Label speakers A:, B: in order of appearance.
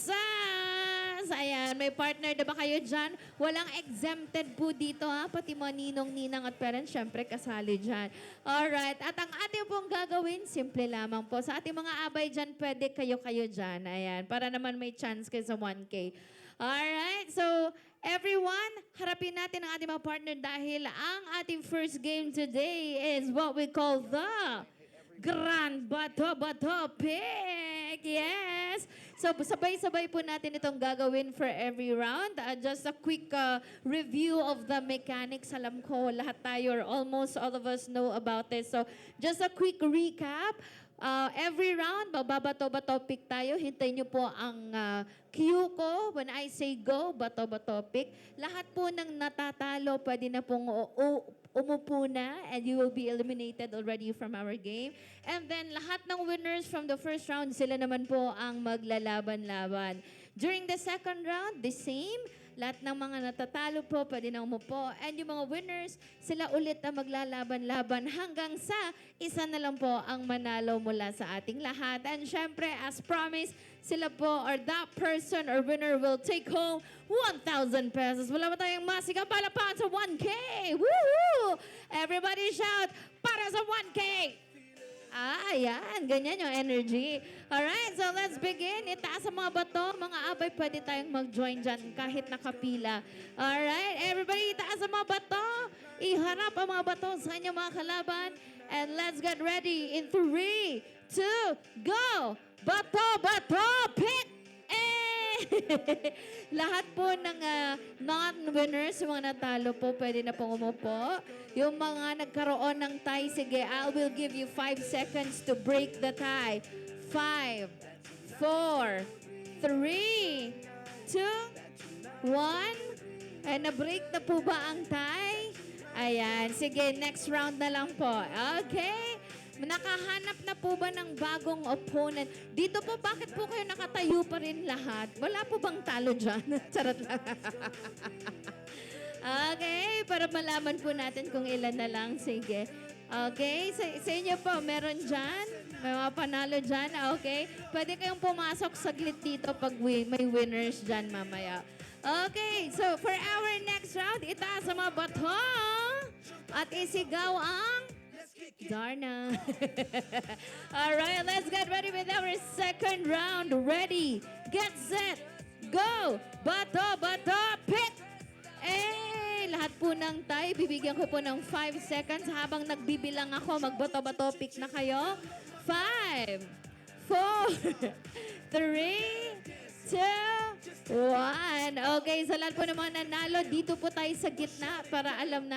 A: Rosas! Ayan, may partner na ba kayo dyan? Walang exempted po dito ha, pati mga ninong, ninang at parents, syempre kasali dyan. Alright, at ang ating pong gagawin, simple lamang po. Sa ating mga abay dyan, pwede kayo-kayo dyan. Ayan, para naman may chance kayo sa 1K. Alright, so everyone, harapin natin ang ating mga partner dahil ang ating first game today is what we call the Grand Bato-Bato Pick! Yes! So, sabay-sabay po natin itong gagawin for every round. Just a quick review of the mechanics. Alam ko, lahat tayo or almost all of us know about this. So, just a quick recap. Every round, babato-bato pick tayo. Hintayin niyo po ang cue ko. When I say go, bato-bato pick. Lahat po ng natatalo, pwede na pong umupo na and you will be eliminated already from our game. And then lahat ng winners from the first round, sila naman po ang maglalaban-laban. During the second round, the same. Lahat ng mga natatalo po, pwede na umupo. And yung mga winners, sila ulit ang maglalaban-laban hanggang sa isa na lang po ang manalo mula sa ating lahat. And syempre, as promised, sila po or that person or winner will take home 1,000 pesos. Wala ba tayong masigang palapakan sa 1K? Woohoo! Everybody shout, para sa 1K! Ayan. Ganyan yung energy. Alright, so let's begin. Itaas ang mga bato. Mga abay, pwede tayong mag-join dyan kahit nakapila. Alright, everybody, itaas ang mga bato. Iharap ang mga bato sa inyong mga kalaban. And let's get ready in 3, 2, go! Bato, bato, pick! Lahat po ng non-winners, yung mga natalo po, pwede na pong umupo. Yung mga nagkaroon ng tie, sige, I will give you 5 seconds to break the tie. 5, 4, 3, 2, 1. And na-break na po ba ang tie? Ayan, sige, next round na lang po. Okay? Nakahanap na po ba ng bagong opponent? Dito po, bakit po kayo nakatayo pa rin lahat? Wala po bang talo dyan? Charot lang. Okay, para malaman po natin kung ilan na lang. Sige. Okay, sa inyo po, meron dyan? May mga panalo dyan? Okay. Pwede kayong pumasok saglit dito pag may winners dyan mamaya. Okay, so for our next round, itaas ang mga bato at isigaw ang Darna. All right, let's get ready with our second round. Ready, get set, go! Bato, bato, pick! Lahat po ng tie, bibigyan ko po ng 5 seconds habang nagbibilang ako. Magbato-bato, pick na kayo. 5, 4, 3, 2, 1. Okay, sa lahat po ng mga nanalo, dito po tayo sa gitna para alam na